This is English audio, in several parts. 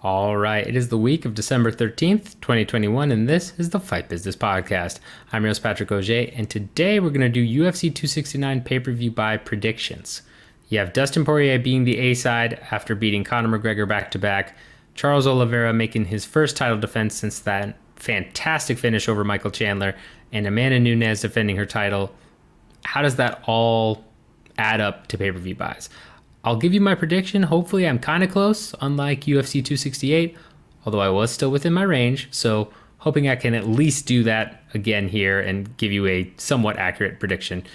All right, it is the week of December 13th, 2021, and this is the Fight Business Podcast. I'm your host, Patrick Auger, and today we're going to do UFC 269 pay-per-view buy predictions. You have Dustin Poirier being the A side after beating Conor McGregor back-to-back, Charles Oliveira making his first title defense since that fantastic finish over Michael Chandler, and Amanda Nune defending her title. How does that all add up to pay-per-view buys? I'll give you my prediction. Hopefully I'm kind of close, unlike UFC 268, although I was still within my range. So hoping I can at least do that again here and give you a somewhat accurate prediction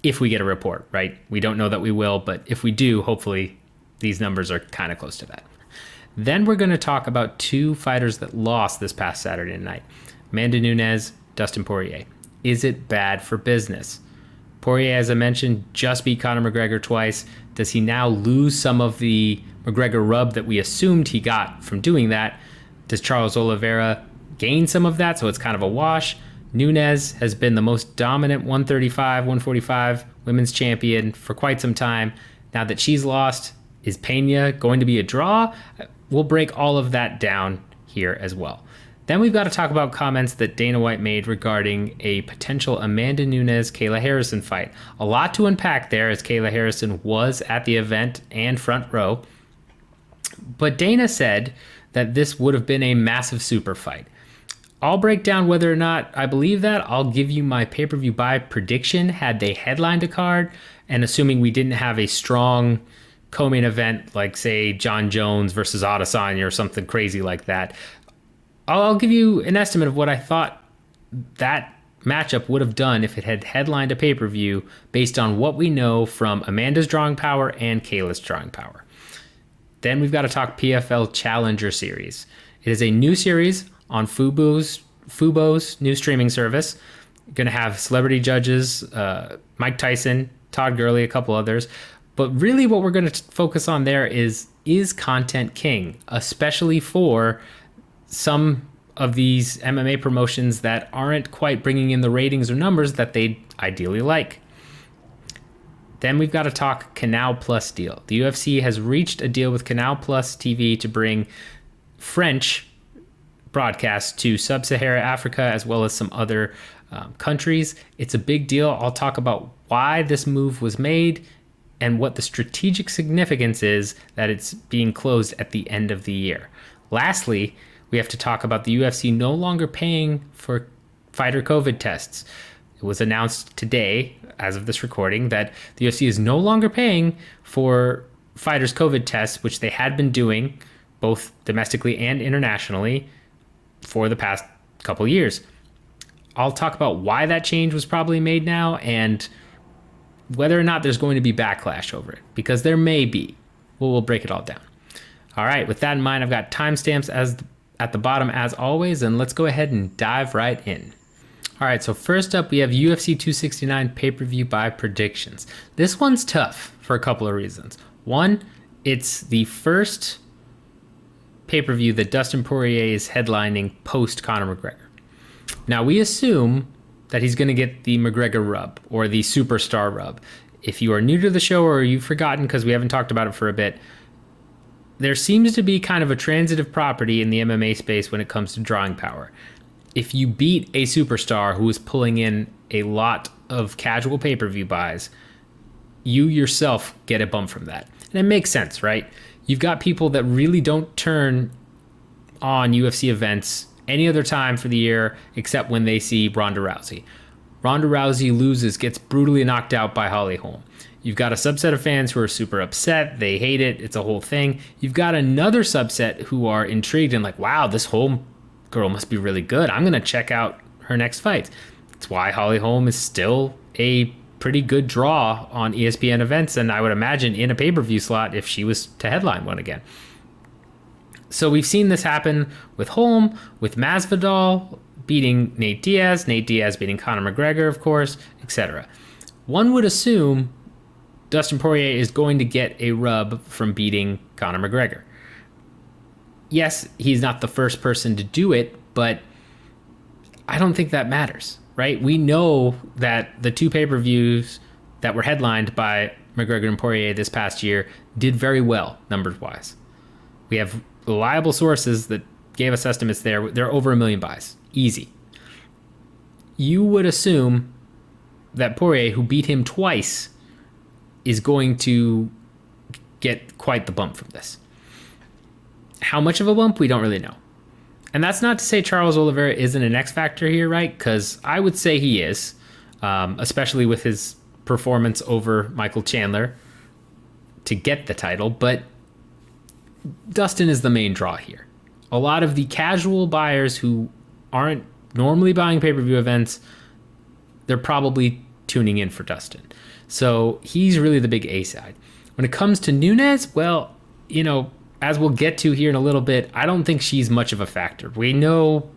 if we get a report, right? We don't know that we will, but if we do, hopefully these numbers are kind of close to that. Then we're going to talk about two fighters that lost this past Saturday night. Amanda Nune, Dustin Poirier. Is it bad for business? Poirier, as I mentioned, just beat Conor McGregor twice. Does he now lose some of the McGregor rub that we assumed he got from doing that? Does Charles Oliveira gain some of that, so it's kind of a wash? Nunes has been the most dominant 135, 145 women's champion for quite some time. Now that she's lost, is Pena going to be a draw? We'll break all of that down here as well. Then we've got to talk about comments that Dana White made regarding a potential Amanda Nunes Kayla Harrison fight. A lot to unpack there, as Kayla Harrison was at the event and front row. But Dana said that this would have been a massive super fight. I'll break down whether or not I believe that. I'll give you my pay-per-view buy prediction had they headlined a card, and assuming we didn't have a strong co-main event like, say, John Jones versus Adesanya or something crazy like that. I'll give you an estimate of what I thought that matchup would have done if it had headlined a pay-per-view based on what we know from Amanda's drawing power and Kayla's drawing power. Then we've got to talk PFL Challenger series. It is a new series on Fubo's new streaming service. Going to have celebrity judges, Mike Tyson, Todd Gurley, a couple others. But really what we're going to focus on there is content king, especially for some of these MMA promotions that aren't quite bringing in the ratings or numbers that they'd ideally like. Then we've got to talk Canal Plus deal. The UFC has reached a deal with Canal Plus TV to bring French broadcasts to Sub-Saharan Africa as well as some other countries. It's a big deal. I'll talk about why this move was made and what the strategic significance is that it's being closed at the end of the year. Lastly, we have to talk about the UFC no longer paying for fighter COVID tests. It was announced today, as of this recording, that the UFC is no longer paying for fighters' COVID tests, which they had been doing both domestically and internationally for the past couple years. I'll talk about why that change was probably made now and whether or not there's going to be backlash over it, because there may be. We'll break it all down. All right, with that in mind, I've got timestamps at the bottom as always, and let's go ahead and dive right in. All right, so first up, we have UFC 269 pay-per-view buy predictions. This one's tough for a couple of reasons. One, it's the first pay-per-view that Dustin Poirier is headlining post Conor McGregor. Now, we assume that he's going to get the McGregor rub or the superstar rub. If you are new to the show or you've forgotten because we haven't talked about it for a bit, there seems to be kind of a transitive property in the MMA space when it comes to drawing power. If you beat a superstar who is pulling in a lot of casual pay-per-view buys, you yourself get a bump from that. And it makes sense, right? You've got people that really don't turn on UFC events any other time for the year except when they see Ronda Rousey. Ronda Rousey loses, gets brutally knocked out by Holly Holm. You've got a subset of fans who are super upset. They hate it. It's a whole thing. You've got another subset who are intrigued and like, wow, this Holm girl must be really good. I'm going to check out her next fight. That's why Holly Holm is still a pretty good draw on ESPN events, and I would imagine in a pay-per-view slot if she was to headline one again. So we've seen this happen with Holm, with Masvidal beating Nate Diaz beating Conor McGregor, of course, etc. One would assume Dustin Poirier is going to get a rub from beating Conor McGregor. Yes, he's not the first person to do it, but I don't think that matters, right? We know that the two pay-per-views that were headlined by McGregor and Poirier this past year did very well, numbers-wise. We have reliable sources that gave us estimates there. They're over 1 million buys. Easy. You would assume that Poirier, who beat him twice, is going to get quite the bump from this. How much of a bump? We don't really know. And that's not to say Charles Oliveira isn't an X factor here, right? Because I would say he is, especially with his performance over Michael Chandler to get the title. But Dustin is the main draw here. A lot of the casual buyers who aren't normally buying pay-per-view events, they're probably tuning in for Dustin. So he's really the big A side. When it comes to Nunes, well, as we'll get to here in a little bit, I don't think she's much of a factor. We know,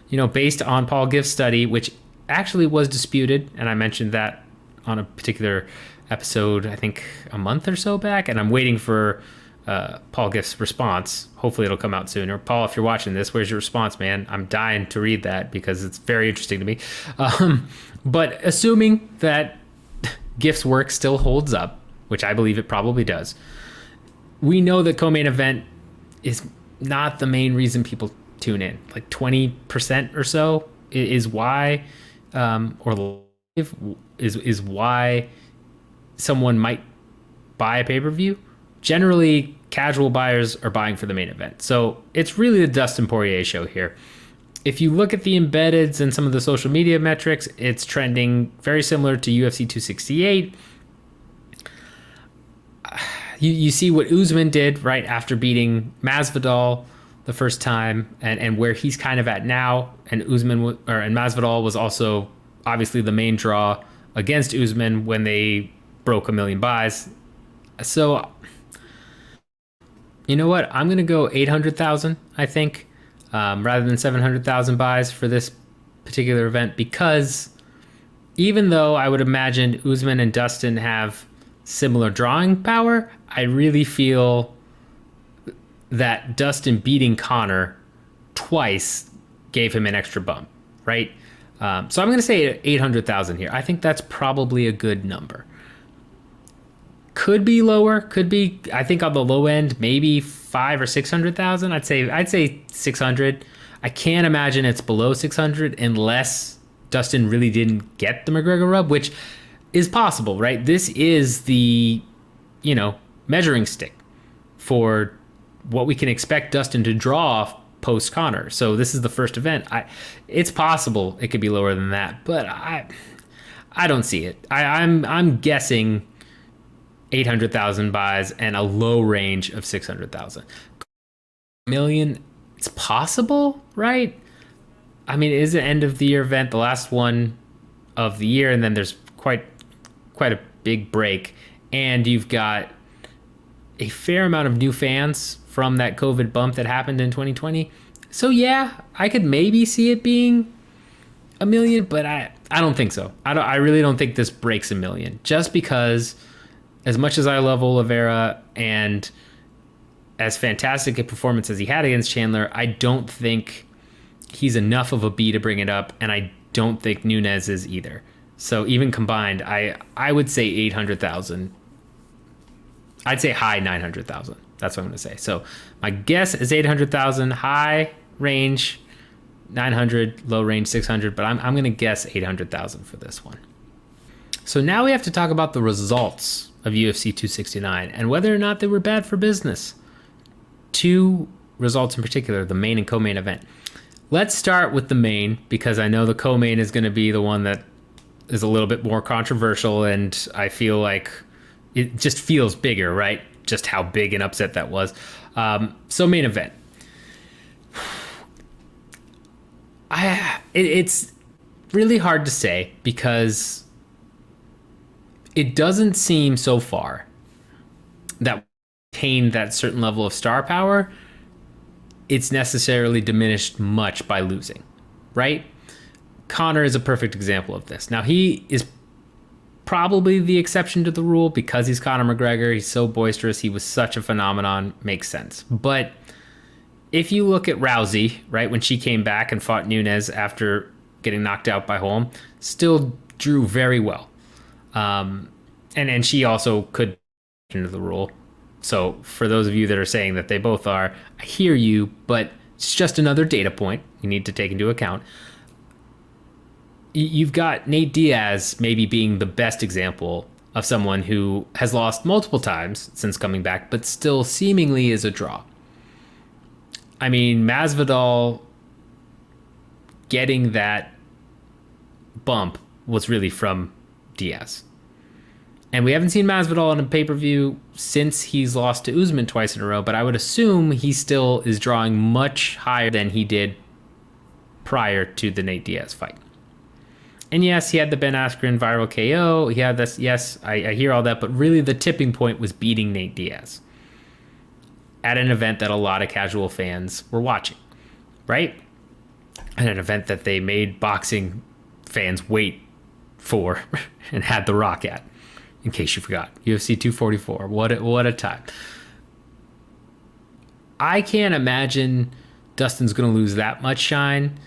based on Paul Gift's study, which actually was disputed, and I mentioned that on a particular episode, I think a month or so back, and I'm waiting for Paul Gift's response. Hopefully it'll come out soon. Or Paul, if you're watching this, where's your response, man? I'm dying to read that because it's very interesting to me. But assuming that Gift's work still holds up, which I believe it probably does, we know that co-main event is not the main reason people tune in. Like 20% or so is why, or is why someone might buy a pay-per-view. Generally, casual buyers are buying for the main event. So it's really the Dustin Poirier show here. If you look at the embeddeds and some of the social media metrics, it's trending very similar to UFC 268. You see what Usman did right after beating Masvidal the first time, and where he's kind of at now. And Masvidal was also obviously the main draw against Usman when they broke 1 million buys. So you know what? I'm gonna go 800,000. I think, rather than 700,000 buys for this particular event, because even though I would imagine Usman and Dustin have similar drawing power, I really feel that Dustin beating Conor twice gave him an extra bump, right? So I'm going to say 800,000 here. I think that's probably a good number. Could be lower. Could be, I think on the low end, maybe 500,000 or 600,000. I'd say 600. I can't imagine it's below 600 unless Dustin really didn't get the McGregor rub, which is possible, right? This is the, measuring stick for what we can expect Dustin to draw post Conor. So this is the first event. It's possible it could be lower than that, but I don't see it. I'm guessing 800,000 buys and a low range of 600,000. Million, it's possible, right? I mean, it is an end of the year event, the last one of the year, and then there's quite a big break, and you've got a fair amount of new fans from that COVID bump that happened in 2020. So yeah, I could maybe see it being 1 million, but I don't think so. I really don't think this breaks 1 million, just because as much as I love Oliveira and as fantastic a performance as he had against Chandler, I don't think he's enough of a B to bring it up, and I don't think Nunes is either. So even combined, I would say 800,000. I'd say high 900,000. That's what I'm going to say. So my guess is 800,000, high range 900, low range 600, but I'm going to guess 800,000 for this one. So now we have to talk about the results of UFC 269 and whether or not they were bad for business. Two results in particular, the main and co-main event. Let's start with the main, because I know the co-main is going to be the one that is a little bit more controversial, and I feel like it just feels bigger, right? Just how big an upset that was. So main event. It's really hard to say, because it doesn't seem so far that attained that certain level of star power, it's necessarily diminished much by losing, right? Conor is a perfect example of this. Now, he is probably the exception to the rule because he's Conor McGregor. He's so boisterous. He was such a phenomenon. Makes sense. But if you look at Rousey, right, when she came back and fought Nunes after getting knocked out by Holm, still drew very well. And she also could into the rule. So for those of you that are saying that they both are, I hear you, but it's just another data point you need to take into account. You've got Nate Diaz maybe being the best example of someone who has lost multiple times since coming back, but still seemingly is a draw. I mean, Masvidal getting that bump was really from Diaz. And we haven't seen Masvidal in a pay-per-view since he's lost to Usman twice in a row, but I would assume he still is drawing much higher than he did prior to the Nate Diaz fight. And yes, he had the Ben Askren viral KO. He had this. Yes, I hear all that, but really the tipping point was beating Nate Diaz at an event that a lot of casual fans were watching, right? At an event that they made boxing fans wait for and had The Rock at, in case you forgot. UFC 244. What a time. I can't imagine Dustin's going to lose that much shine,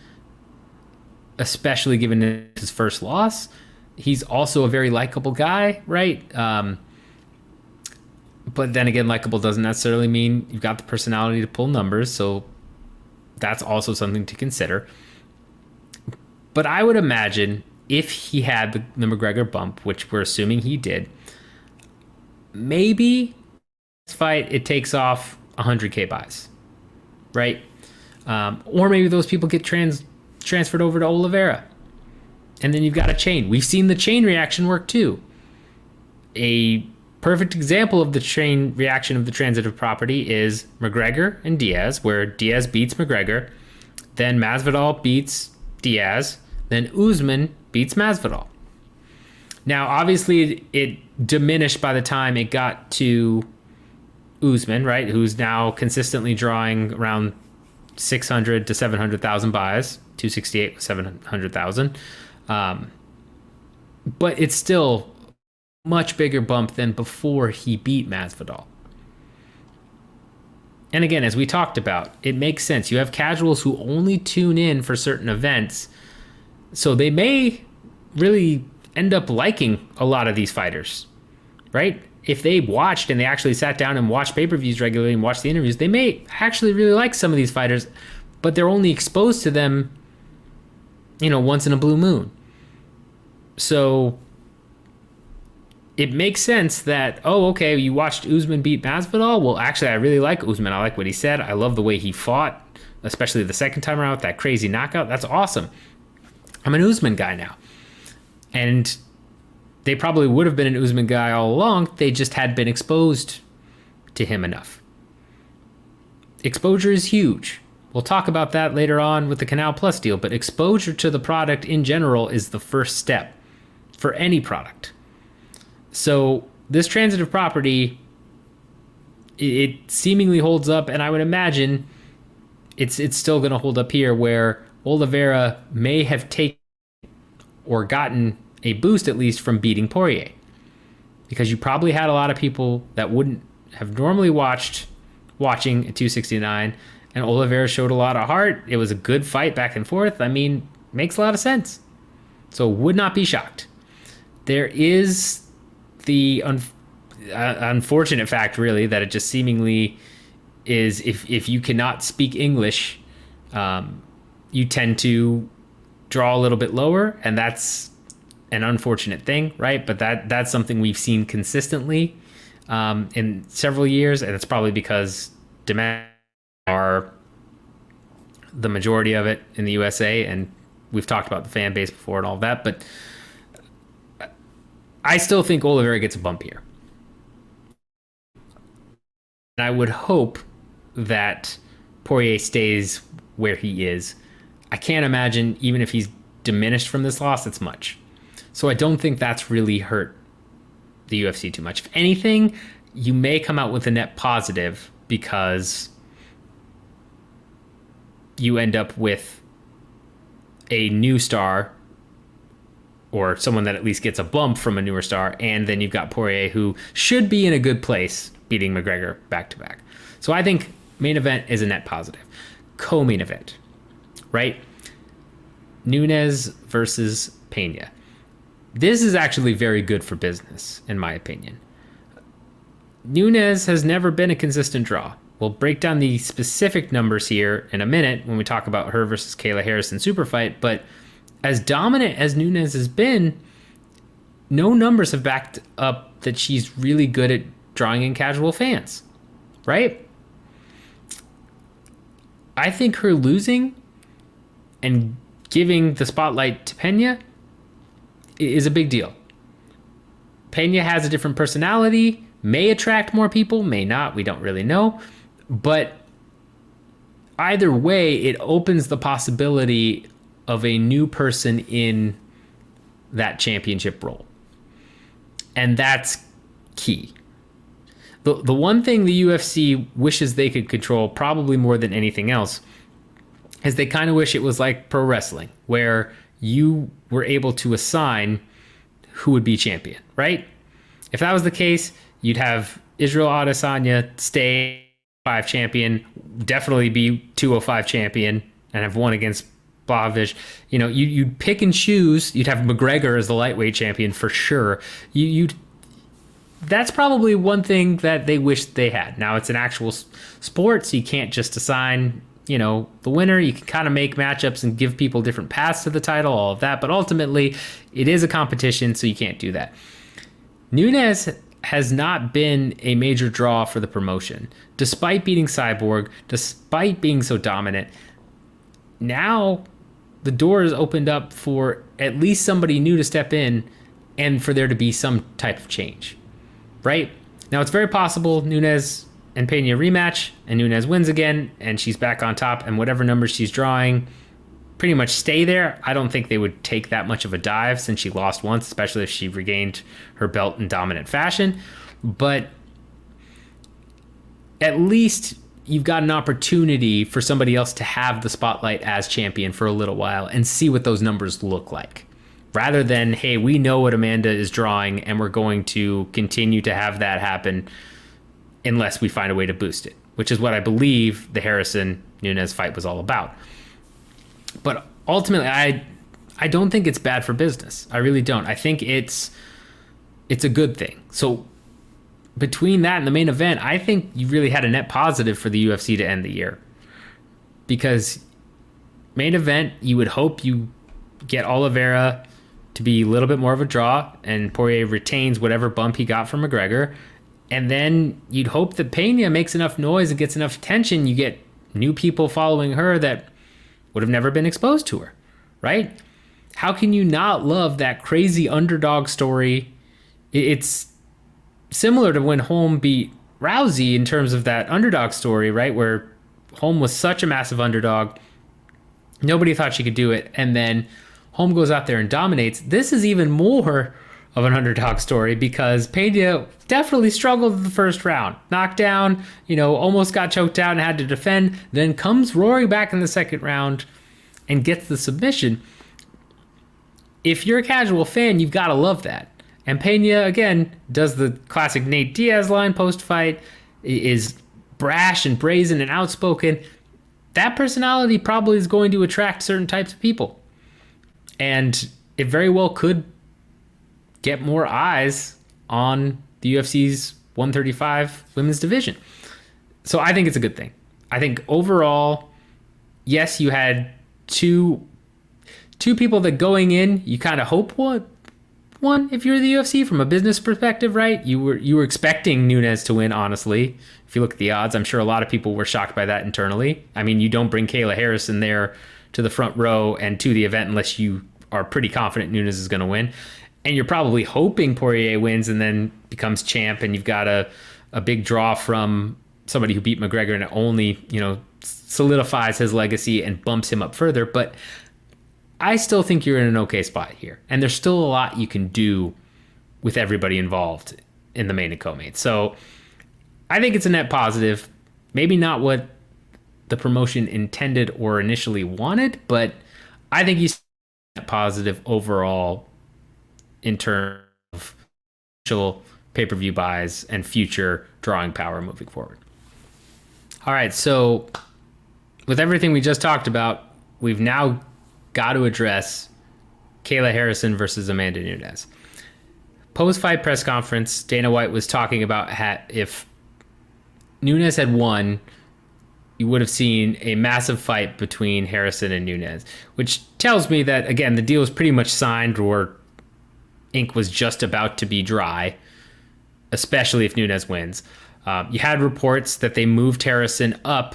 especially given his first loss. He's also a very likable guy, right? But then again, likable doesn't necessarily mean you've got the personality to pull numbers, so that's also something to consider. But I would imagine if he had the McGregor bump, which we're assuming he did, maybe this fight it takes off 100K buys, right? Or maybe those people get transferred over to Oliveira, and then you've got a chain. We've seen the chain reaction work too. A perfect example of the chain reaction of the transitive property is McGregor and Diaz, where Diaz beats McGregor, then Masvidal beats Diaz, then Usman beats Masvidal. Now, obviously, it diminished by the time it got to Usman, right, who's now consistently drawing around 600 to 700,000 buys, 268 with 700,000. But it's still a much bigger bump than before he beat Masvidal. And again, as we talked about, it makes sense. You have casuals who only tune in for certain events, so they may really end up liking a lot of these fighters, right? If they watched and they actually sat down and watched pay-per-views regularly and watched the interviews, they may actually really like some of these fighters, but they're only exposed to them, once in a blue moon. So it makes sense that, okay, you watched Usman beat Masvidal. Well, actually, I really like Usman. I like what he said. I love the way he fought, especially the second time around with that crazy knockout. That's awesome. I'm an Usman guy now. And they probably would have been an Usman guy all along. They just had been exposed to him enough. Exposure is huge. We'll talk about that later on with the Canal Plus deal, but exposure to the product in general is the first step for any product. So this transitive property, it seemingly holds up, and I would imagine it's still going to hold up here, where Oliveira may have taken or gotten a boost at least from beating Poirier, because you probably had a lot of people that wouldn't have normally watching at 269, and Oliveira showed a lot of heart. It was a good fight back and forth. I mean, makes a lot of sense. So would not be shocked. There is the unfortunate fact, really, that it just seemingly is, if you cannot speak English, you tend to draw a little bit lower, and that's an unfortunate thing, right? But that's something we've seen consistently in several years, and it's probably because demand are the majority of it in the USA, and we've talked about the fan base before and all that, but I still think Oliveira gets a bump here. And I would hope that Poirier stays where he is. I can't imagine, even if he's diminished from this loss, it's much. So I don't think that's really hurt the UFC too much. If anything, you may come out with a net positive, because you end up with a new star, or someone that at least gets a bump from a newer star, and then you've got Poirier, who should be in a good place beating McGregor back-to-back. So I think main event is a net positive. Co-main event, right? Nunes versus Pena. This is actually very good for business, in my opinion. Nunes has never been a consistent draw. We'll break down the specific numbers here in a minute when we talk about her versus Kayla Harrison super fight. But as dominant as Nunes has been, no numbers have backed up that she's really good at drawing in casual fans, right? I think her losing and giving the spotlight to Pena is a big deal. Pena has a different personality, may attract more people, may not, we don't really know. But either way, it opens the possibility of a new person in that championship role. And that's key. The one thing the UFC wishes they could control, probably more than anything else, is they kind of wish it was like pro wrestling, where you were able to assign who would be champion, right? If that was the case, you'd have Israel Adesanya stay 5 champion, definitely be 205 champion, and have won against Blahovic. You know, you'd pick and choose. You'd have McGregor as the lightweight champion for sure. That's probably one thing that they wish they had. Now it's an actual sport, so you can't just assign, the winner. You can kind of make matchups and give people different paths to the title, all of that. But ultimately, it is a competition, so you can't do that. Nunes has not been a major draw for the promotion, despite beating Cyborg, despite being so dominant. Now, the door is opened up for at least somebody new to step in and for there to be some type of change. Right? Now, it's very possible Nunes and Pena rematch, and Nunes wins again, and she's back on top, and whatever numbers she's drawing pretty much stay there. I don't think they would take that much of a dive since she lost once, especially if she regained her belt in dominant fashion. But at least you've got an opportunity for somebody else to have the spotlight as champion for a little while and see what those numbers look like. Rather than, hey, we know what Amanda is drawing and we're going to continue to have that happen unless we find a way to boost it, which is what I believe the Harrison-Nunes fight was all about. But ultimately, I don't think it's bad for business. I really don't. I think it's a good thing. So between that and the main event, I think you really had a net positive for the UFC to end the year. Because main event, you would hope you get Oliveira to be a little bit more of a draw, and Poirier retains whatever bump he got from McGregor. And then you'd hope that Pena makes enough noise and gets enough attention. You get new people following her that would have never been exposed to her, right? How can you not love that crazy underdog story? It's similar to when Holm beat Rousey in terms of that underdog story, right? Where Holm was such a massive underdog. Nobody thought she could do it. And then Holm goes out there and dominates. This is even more of an underdog story because Pena definitely struggled in the first round. Knocked down, almost got choked out and had to defend, then comes roaring back in the second round and gets the submission. If you're a casual fan, you've got to love that. And Pena, again, does the classic Nate Diaz line post-fight, is brash and brazen and outspoken. That personality probably is going to attract certain types of people. And it very well could get more eyes on the UFC's 135 women's division. So I think it's a good thing. I think overall, yes, you had two people that going in, you kind of hope one, if you're the UFC from a business perspective, right? You were expecting Nunes to win, honestly. If you look at the odds, I'm sure a lot of people were shocked by that internally. I mean, you don't bring Kayla Harrison there to the front row and to the event unless you are pretty confident Nunes is going to win. And you're probably hoping Poirier wins and then becomes champ, and you've got a big draw from somebody who beat McGregor, and it only, solidifies his legacy and bumps him up further. But I still think you're in an okay spot here. And there's still a lot you can do with everybody involved in the main and co-main. So I think it's a net positive. Maybe not what the promotion intended or initially wanted, but I think he's net positive overall in terms of potential pay-per-view buys and future drawing power moving forward. All right, so with everything we just talked about, we've now got to address Kayla Harrison versus Amanda Nunes. Post-fight press conference, Dana White was talking about if Nunes had won, you would have seen a massive fight between Harrison and Nunes, which tells me that, again, the deal was pretty much signed or ink was just about to be dry, especially if Nunes wins. You had reports that they moved Harrison up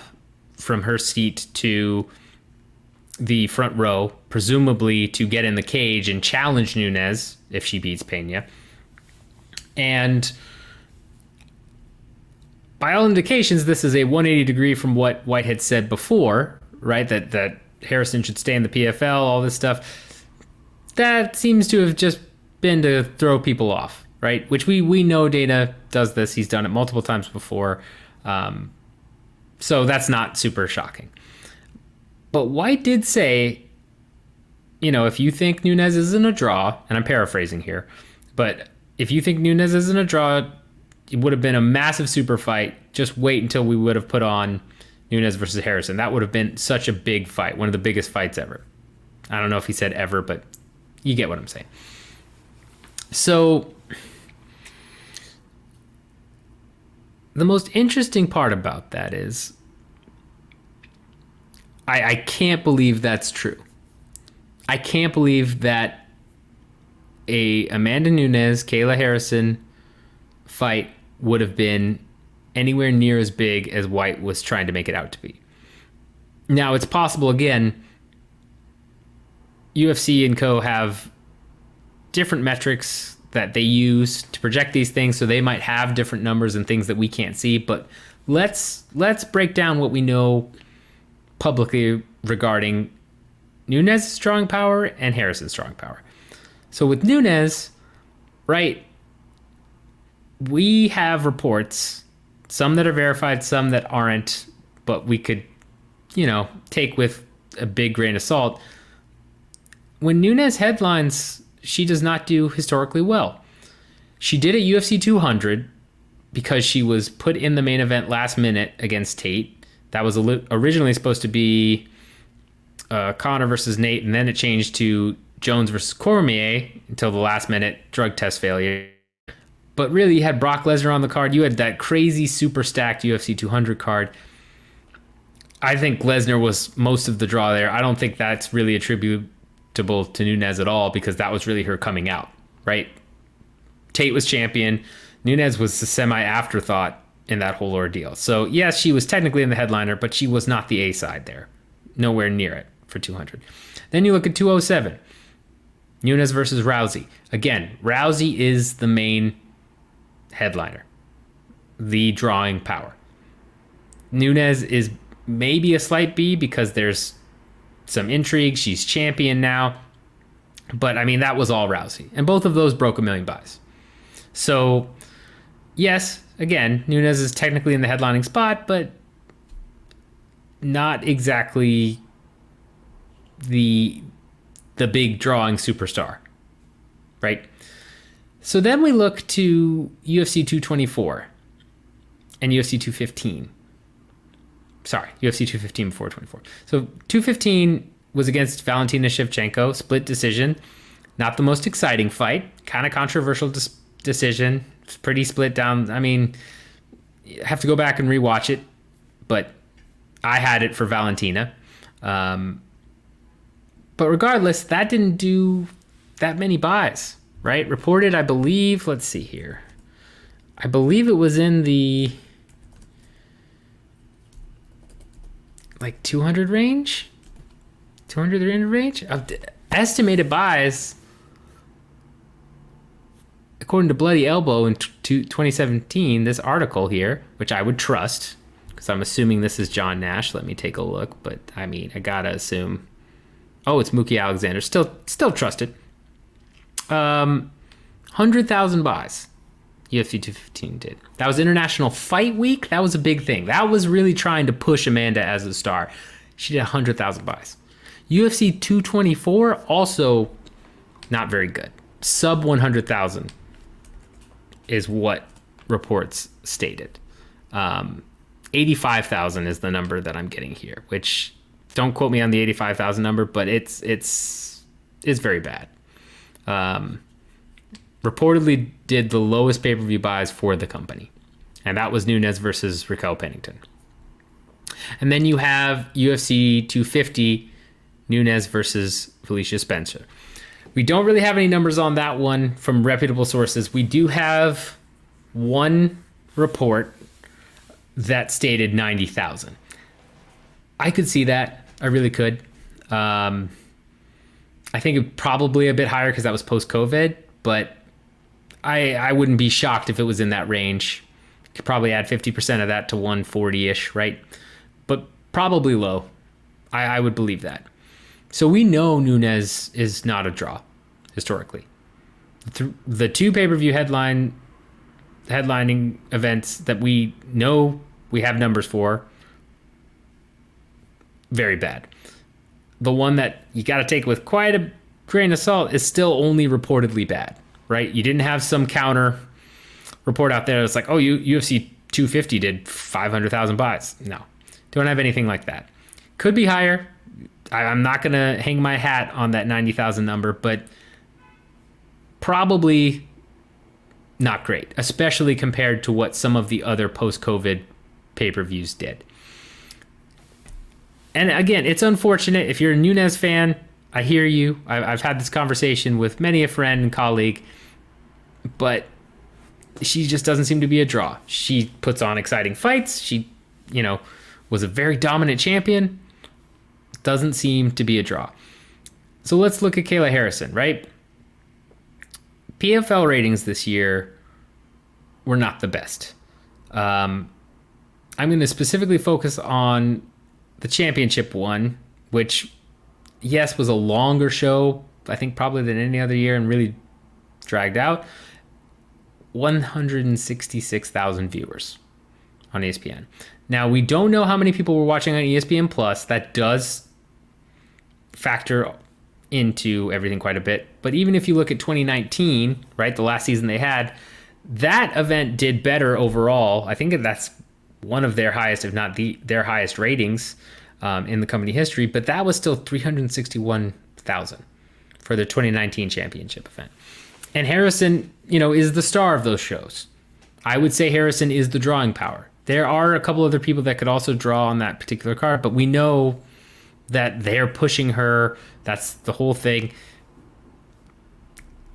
from her seat to the front row, presumably to get in the cage and challenge Nunes if she beats Pena. And by all indications, this is a 180 degree from what White had said before, right? That Harrison should stay in the PFL, all this stuff. That seems to have just been to throw people off, right? Which we know Dana does this. He's done it multiple times before. So that's not super shocking. But White did say, if you think Nunes isn't a draw, and I'm paraphrasing here, but if you think Nunes isn't a draw, it would have been a massive super fight. Just wait until we would have put on Nunes versus Harrison. That would have been such a big fight, one of the biggest fights ever. I don't know if he said ever, but you get what I'm saying. So the most interesting part about that is I can't believe that's true. I can't believe that a Amanda Nunes, Kayla Harrison fight would have been anywhere near as big as White was trying to make it out to be. Now, it's possible, again, UFC and co have different metrics that they use to project these things, so they might have different numbers and things that we can't see, but let's break down what we know publicly regarding Nunes' strong power and Harrison's strong power. So with Nunes, right, we have reports, some that are verified, some that aren't, but we could, take with a big grain of salt. When Nunes headlines, she does not do historically well. She did at UFC 200 because she was put in the main event last minute against Tate. That was originally supposed to be Conor versus Nate, and then it changed to Jones versus Cormier until the last minute drug test failure. But really, you had Brock Lesnar on the card. You had that crazy super stacked UFC 200 card. I think Lesnar was most of the draw there. I don't think that's really attributable to Nunes at all, because that was really her coming out, right? Tate was champion. Nunes was a semi-afterthought in that whole ordeal. So yes, she was technically in the headliner, but she was not the A side there. Nowhere near it for 200. Then you look at 207. Nunes versus Rousey. Again, Rousey is the main headliner, the drawing power. Nunes is maybe a slight B because there's some intrigue. She's champion now. But I mean, that was all Rousey. And both of those broke 1 million buys. So yes, again, Nunes is technically in the headlining spot, but not exactly the big drawing superstar, right? So then we look to UFC 224 and UFC 215. Sorry, UFC 215 before 24. So 215 was against Valentina Shevchenko, split decision. Not the most exciting fight, kind of controversial decision. It's pretty split down. I mean, you have to go back and rewatch it, but I had it for Valentina. But regardless, that didn't do that many buys, right? Reported, I believe, let's see here. I believe it was in the 200 range? 200 range? Estimated buys, according to Bloody Elbow in 2017, this article here, which I would trust, because I'm assuming this is John Nash. Let me take a look, but I mean, I gotta assume. Oh, it's Mookie Alexander. Still trusted. 100,000 buys. UFC 215 did. That was International Fight Week. That was a big thing. That was really trying to push Amanda as a star. She did 100,000 buys. UFC 224, also not very good. Sub 100,000 is what reports stated. 85,000 is the number that I'm getting here, which, don't quote me on the 85,000 number, but it's very bad. reportedly did the lowest pay-per-view buys for the company. And that was Nunes versus Raquel Pennington. And then you have UFC 250, Nunes versus Felicia Spencer. We don't really have any numbers on that one from reputable sources. We do have one report that stated 90,000. I could see that. I really could. I think it probably a bit higher because that was post-COVID, but I wouldn't be shocked if it was in that range. Could probably add 50% of that to 140-ish, right? But probably low. I would believe that. So we know Nunes is not a draw, historically. The two pay-per-view headlining events that we know we have numbers for, very bad. The one that you got to take with quite a grain of salt is still only reportedly bad, right? You didn't have some counter report out there that's like, oh, UFC 250 did 500,000 buys. No, don't have anything like that. Could be higher. I'm not going to hang my hat on that 90,000 number, but probably not great, especially compared to what some of the other post-COVID pay-per-views did. And again, it's unfortunate. If you're a Nunes fan, I hear you. I've had this conversation with many a friend and colleague, but she just doesn't seem to be a draw. She puts on exciting fights. She, was a very dominant champion. Doesn't seem to be a draw. So let's look at Kayla Harrison, right? PFL ratings this year were not the best. I'm going to specifically focus on the championship one, which, yes, was a longer show, I think probably than any other year, and really dragged out. 166,000 viewers on ESPN. Now, we don't know how many people were watching on ESPN Plus. That does factor into everything quite a bit. But even if you look at 2019, right, the last season they had, that event did better overall. I think that's one of their highest, if not their highest ratings in the company history. But that was still 361,000 for the 2019 championship event. And Harrison, is the star of those shows. I would say Harrison is the drawing power. There are a couple other people that could also draw on that particular card, but we know that they're pushing her. That's the whole thing.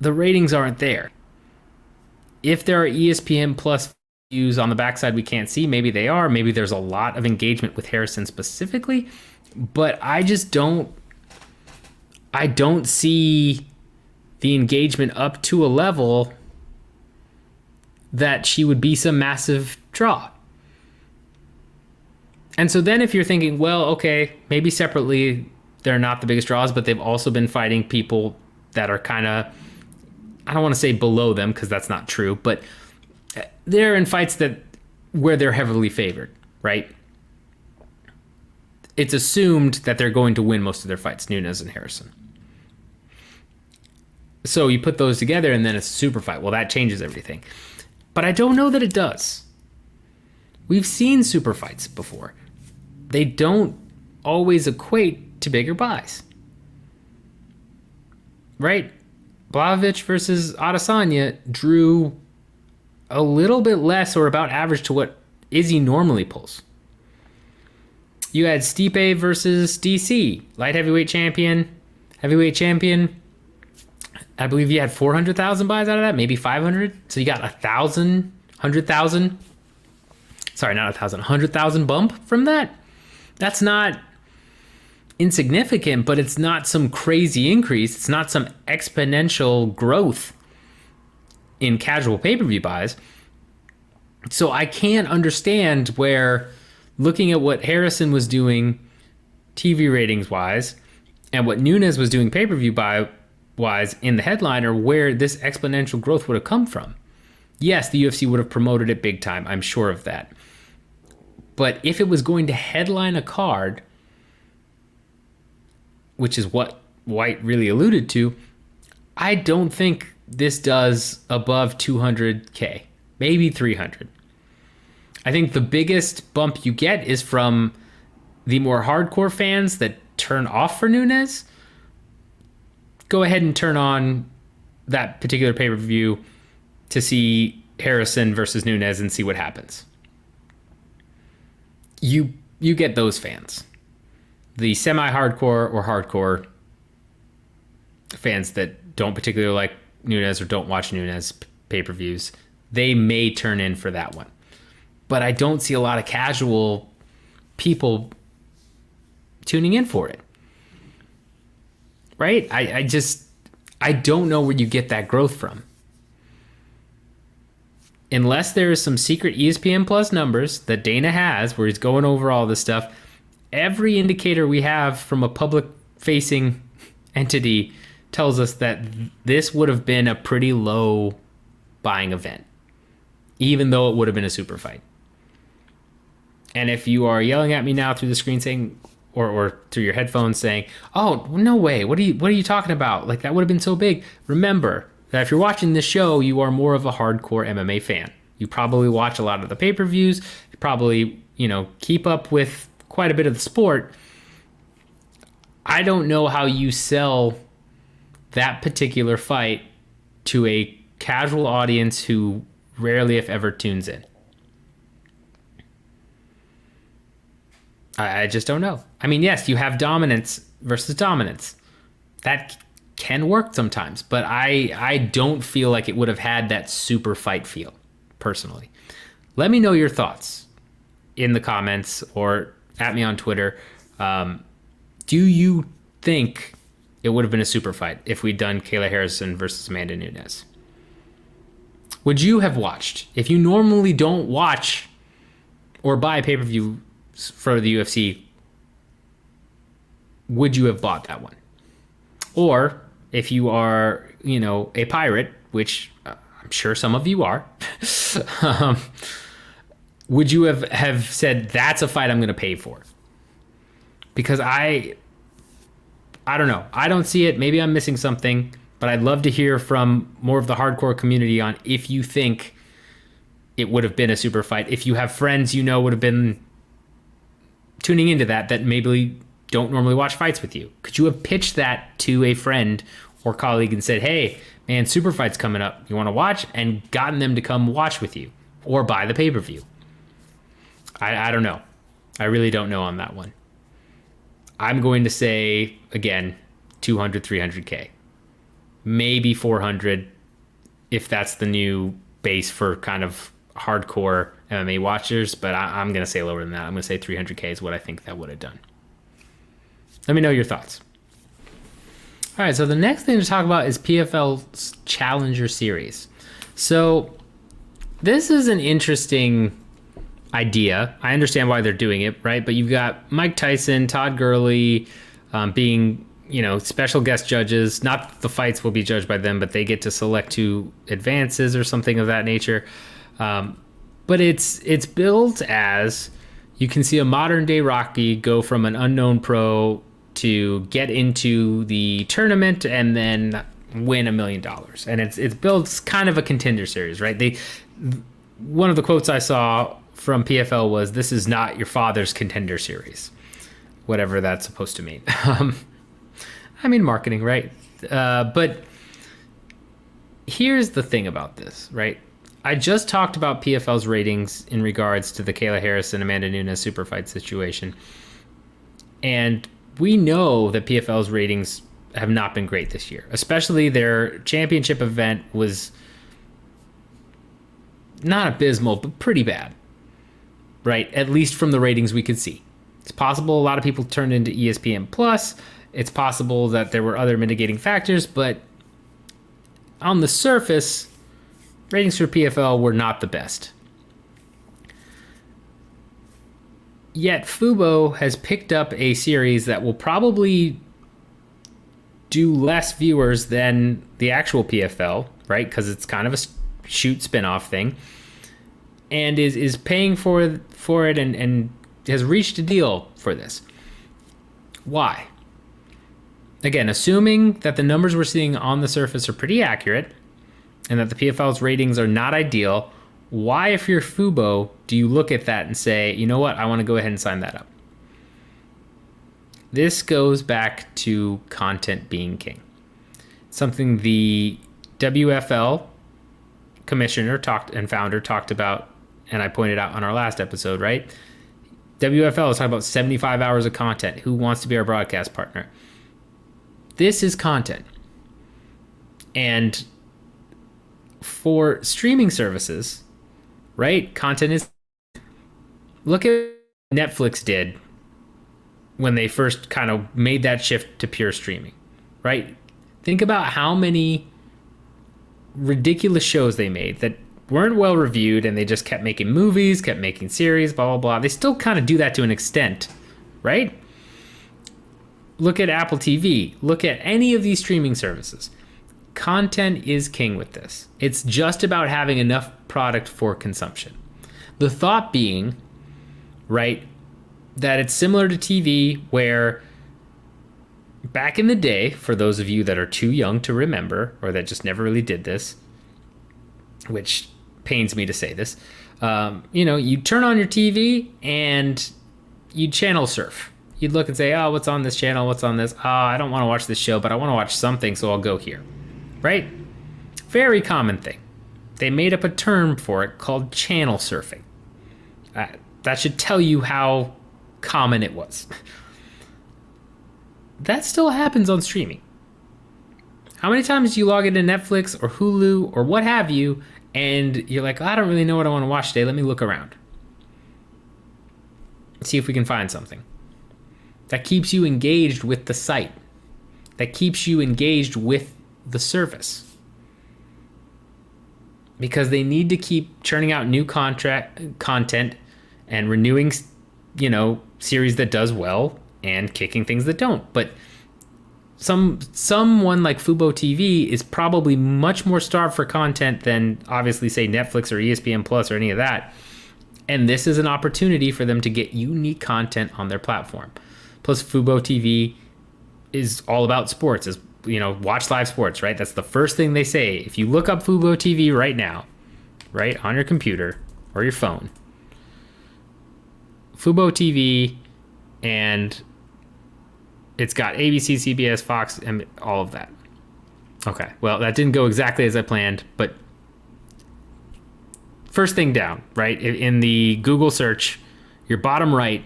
The ratings aren't there. If there are ESPN Plus views on the backside we can't see, maybe they are. Maybe there's a lot of engagement with Harrison specifically, but I don't see the engagement up to a level that she would be some massive draw. And so then if you're thinking, well, okay, maybe separately they're not the biggest draws, but they've also been fighting people that are kind of, I don't want to say below them because that's not true, but they're in fights where they're heavily favored, right? It's assumed that they're going to win most of their fights, Nunes and Harrison. So you put those together and then it's a super fight. Well, that changes everything. But I don't know that it does. We've seen super fights before. They don't always equate to bigger buys. Right? Blachowicz versus Adesanya drew a little bit less or about average to what Izzy normally pulls. You had Stipe versus DC, light heavyweight champion, heavyweight champion. I believe you had 400,000 buys out of that, maybe 500. So you got 100,000. Sorry, not 1,000, 100,000 bump from that. That's not insignificant, but it's not some crazy increase. It's not some exponential growth in casual pay-per-view buys. So I can't understand where looking at what Harrison was doing TV ratings wise and what Nunes was doing pay-per-view buy wise in the headliner, where this exponential growth would have come from. Yes, the UFC would have promoted it big time. I'm sure of that. But if it was going to headline a card, which is what White really alluded to, I don't think this does above 200K, maybe 300. I think the biggest bump you get is from the more hardcore fans that turn off for Nunes. Go ahead and turn on that particular pay-per-view to see Harrison versus Nunes and see what happens. You get those fans. The semi-hardcore or hardcore fans that don't particularly like Nunes or don't watch Nunes pay-per-views, they may turn in for that one. But I don't see a lot of casual people tuning in for it. Right? I don't know where you get that growth from. Unless there is some secret ESPN Plus numbers that Dana has where he's going over all this stuff, every indicator we have from a public-facing entity tells us that this would have been a pretty low buying event, even though it would have been a super fight. And if you are yelling at me now through the screen saying, or through your headphones saying, "Oh, no way, what are you talking about? Like, that would have been so big." Remember that if you're watching this show, you are more of a hardcore MMA fan. You probably watch a lot of the pay-per-views. You probably, keep up with quite a bit of the sport. I don't know how you sell that particular fight to a casual audience who rarely, if ever, tunes in. I just don't know. I mean, yes, you have dominance versus dominance. That can work sometimes, but I don't feel like it would have had that super fight feel, personally. Let me know your thoughts in the comments or at me on Twitter. Do you think it would have been a super fight if we'd done Kayla Harrison versus Amanda Nunes? Would you have watched? If you normally don't watch or buy pay-per-view for the UFC, would you have bought that one? Or if you are, a pirate, which I'm sure some of you are, would you have said, that's a fight I'm going to pay for? Because I don't know. I don't see it. Maybe I'm missing something, but I'd love to hear from more of the hardcore community on if you think it would have been a super fight. If you have friends would have been tuning into that maybe don't normally watch fights with you. Could you have pitched that to a friend or colleague and said, "Hey, man, super fight's coming up. You want to watch?" and gotten them to come watch with you or buy the pay-per-view? I don't know. I really don't know on that one. I'm going to say, again, 200, 300K. Maybe 400 if that's the new base for kind of hardcore MMA watchers, but I'm going to say lower than that. I'm going to say 300K is what I think that would have done. Let me know your thoughts. All right, so the next thing to talk about is PFL's Challenger Series. So this is an interesting idea. I understand why they're doing it, right? But you've got Mike Tyson, Todd Gurley being, special guest judges. Not that the fights will be judged by them, but they get to select who advances or something of that nature. But it's built as you can see a modern day Rocky go from an unknown pro to get into the tournament and then win $1 million. And it's built kind of a contender series, right? One of the quotes I saw from PFL was, "This is not your father's contender series," whatever that's supposed to mean. I mean, marketing, right? But here's the thing about this, right? I just talked about PFL's ratings in regards to the Kayla Harrison, Amanda Nunes super fight situation. And we know that PFL's ratings have not been great this year, especially their championship event was not abysmal, but pretty bad, right? At least from the ratings we could see. It's possible a lot of people turned into ESPN Plus. It's possible that there were other mitigating factors, but on the surface, ratings for PFL were not the best. Yet Fubo has picked up a series that will probably do less viewers than the actual PFL, right? Because it's kind of a shoot spinoff thing, and is paying for it and has reached a deal for this. Why? Again, assuming that the numbers we're seeing on the surface are pretty accurate and that the PFL's ratings are not ideal, why, if you're Fubo, do you look at that and say, you know what, I want to go ahead and sign that up? This goes back to content being king. Something the WFL commissioner and founder talked about, and I pointed out on our last episode, right? WFL is talking about 75 hours of content. Who wants to be our broadcast partner? This is content. And for streaming services, right? Content is... Look at what Netflix did when they first kind of made that shift to pure streaming, right? Think about how many ridiculous shows they made that weren't well reviewed, and they just kept making movies, kept making series, blah, blah, blah. They still kind of do that to an extent, right? Look at Apple TV. Look at any of these streaming services. Content is king with this. It's just about having enough product for consumption. The thought being, right, that it's similar to TV, where back in the day, for those of you that are too young to remember, or that just never really did this, which pains me to say this, you turn on your TV and you channel surf. You'd look and say, oh, what's on this channel? What's on this? Oh, I don't want to watch this show, but I want to watch something, so I'll go here. Right? Very common thing. They made up a term for it called channel surfing. That should tell you how common it was. That still happens on streaming. How many times do you log into Netflix or Hulu or what have you, and you're like, oh, I don't really know what I want to watch today. Let me look around. See if we can find something. That keeps you engaged with the site. That keeps you engaged with the service. Because they need to keep churning out new content and renewing, series that does well and kicking things that don't. But someone like Fubo TV is probably much more starved for content than obviously say Netflix or ESPN Plus or any of that. And this is an opportunity for them to get unique content on their platform. Plus Fubo TV is all about sports, is watch live sports, right? That's the first thing they say. If you look up Fubo TV right now, right, on your computer or your phone, Fubo TV, and it's got ABC, CBS, Fox, and all of that. Okay, well, that didn't go exactly as I planned, but first thing down, right? In the Google search, your bottom right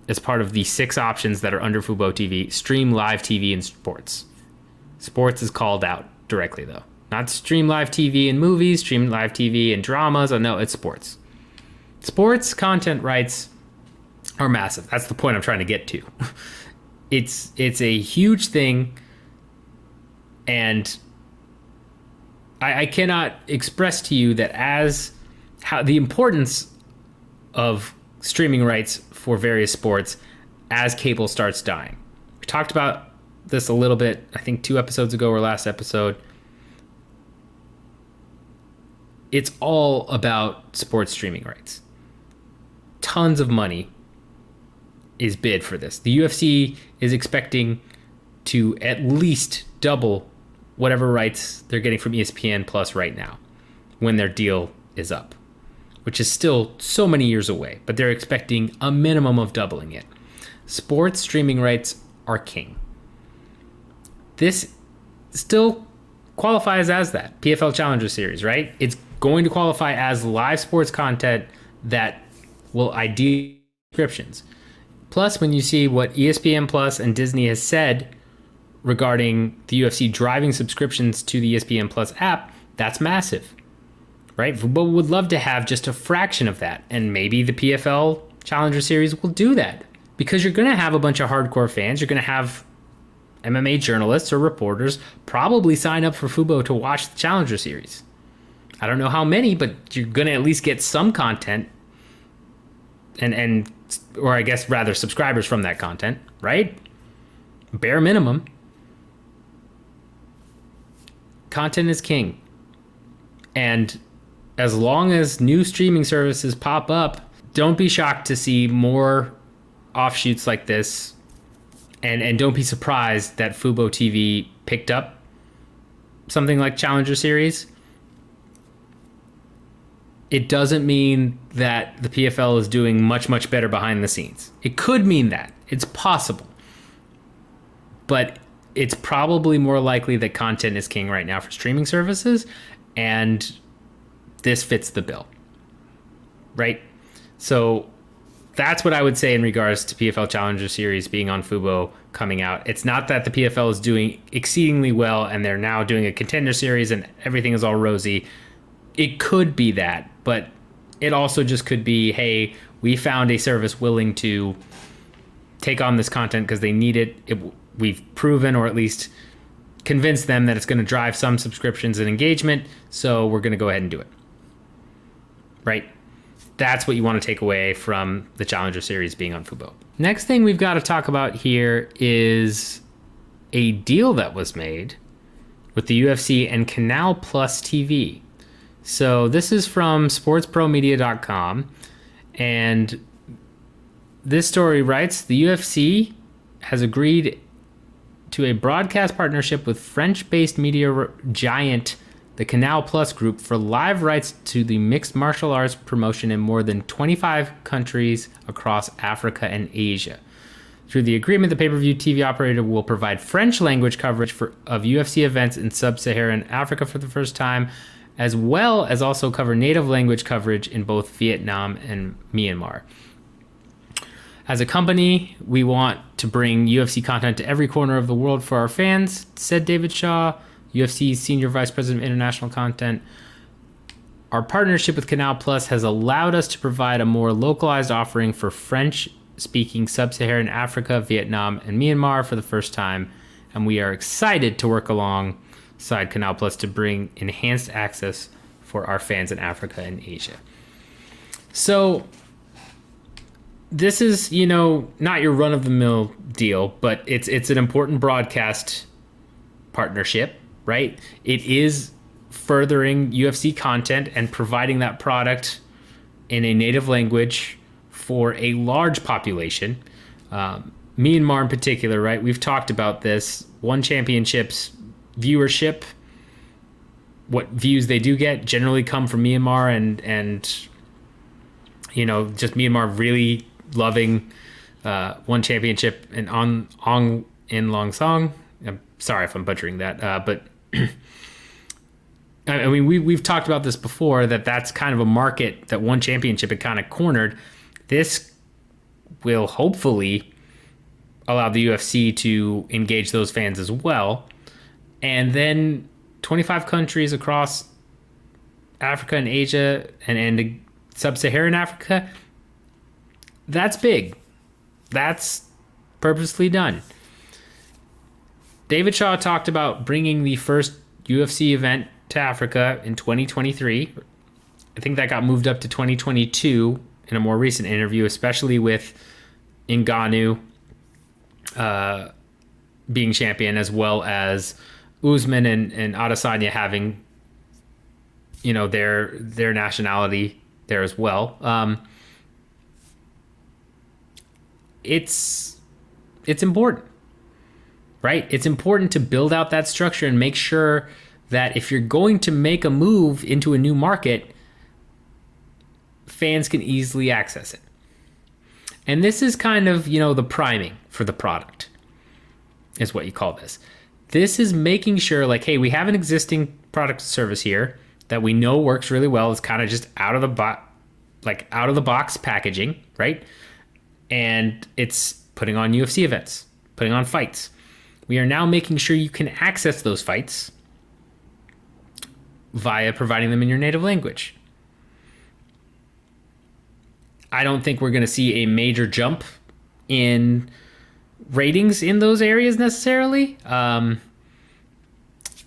is part of the 6 options that are under Fubo TV. Stream live TV and sports. Sports is called out directly, though. Not stream live TV and movies, stream live TV and dramas. Oh, no, it's sports. Sports content rights are massive. That's the point I'm trying to get to. It's a huge thing, and I cannot express to you that how the importance of streaming rights for various sports as cable starts dying. We talked about this a little bit, I think 2 episodes ago or last episode. It's all about sports streaming rights. Tons of money is bid for this. The UFC is expecting to at least double whatever rights they're getting from ESPN Plus right now when their deal is up, which is still so many years away, but they're expecting a minimum of doubling it. Sports streaming rights are king. This still qualifies as that PFL Challengers series, right? It's going to qualify as live sports content that will ID subscriptions. Plus, when you see what ESPN Plus and Disney has said regarding the UFC driving subscriptions to the ESPN Plus app, that's massive, right? But would love to have just a fraction of that, and maybe the PFL Challenger Series will do that, because you're going to have a bunch of hardcore fans. You're going to have MMA journalists or reporters probably sign up for Fubo to watch the Challenger Series. I don't know how many, but you're going to at least get some content, or I guess rather subscribers from that content, right? Bare minimum. Content is king. And as long as new streaming services pop up, don't be shocked to see more offshoots like this. And don't be surprised that Fubo TV picked up something like Challenger Series. It doesn't mean that the PFL is doing much, much better behind the scenes. It could mean that. It's possible. But it's probably more likely that content is king right now for streaming services, and this fits the bill, right? So that's what I would say in regards to PFL Challenger Series being on Fubo coming out. It's not that the PFL is doing exceedingly well and they're now doing a contender series and everything is all rosy. It could be that, but it also just could be, hey, we found a service willing to take on this content because they need it. We've proven, or at least convinced them, that it's going to drive some subscriptions and engagement, so we're going to go ahead and do it. Right? That's what you want to take away from the Challenger Series being on Fubo. Next thing we've got to talk about here is a deal that was made with the UFC and Canal Plus TV. So this is from sportspromedia.com, and this story writes, the UFC has agreed to a broadcast partnership with French-based media giant the Canal Plus Group for live rights to the mixed martial arts promotion in more than 25 countries across Africa and Asia. Through the agreement, the pay-per-view TV operator will provide French language coverage of UFC events in sub-Saharan Africa for the first time, as well as also cover native language coverage in both Vietnam and Myanmar. As a company, we want to bring UFC content to every corner of the world for our fans, said David Shaw, UFC's Senior Vice President of International Content. Our partnership with Canal Plus has allowed us to provide a more localized offering for French-speaking sub-Saharan Africa, Vietnam, and Myanmar for the first time, and we are excited to work alongside Canal Plus to bring enhanced access for our fans in Africa and Asia. So this is, not your run-of-the-mill deal, but it's an important broadcast partnership, right? It is furthering UFC content and providing that product in a native language for a large population. Myanmar in particular, right? We've talked about this. One Championship's viewership, what views they do get, generally come from Myanmar, and just Myanmar really loving One Championship and Ong In Long Song. I'm sorry if I'm butchering that, but I mean, we've talked about this before, that's kind of a market that One Championship had kind of cornered. This will hopefully allow the UFC to engage those fans as well. And then 25 countries across Africa and Asia and sub-Saharan Africa, that's big. That's purposely done. David Shaw talked about bringing the first UFC event to Africa in 2023. I think that got moved up to 2022 in a more recent interview, especially with Ngannou being champion, as well as Usman and Adesanya having, their nationality there as well. It's important. Right? It's important to build out that structure and make sure that if you're going to make a move into a new market, fans can easily access it. And this is kind of, the priming for the product is what you call this. This is making sure, like, hey, we have an existing product service here that we know works really well. It's kind of just out of the box packaging, right? And it's putting on UFC events, putting on fights. We are now making sure you can access those fights via providing them in your native language. I don't think we're going to see a major jump in ratings in those areas necessarily.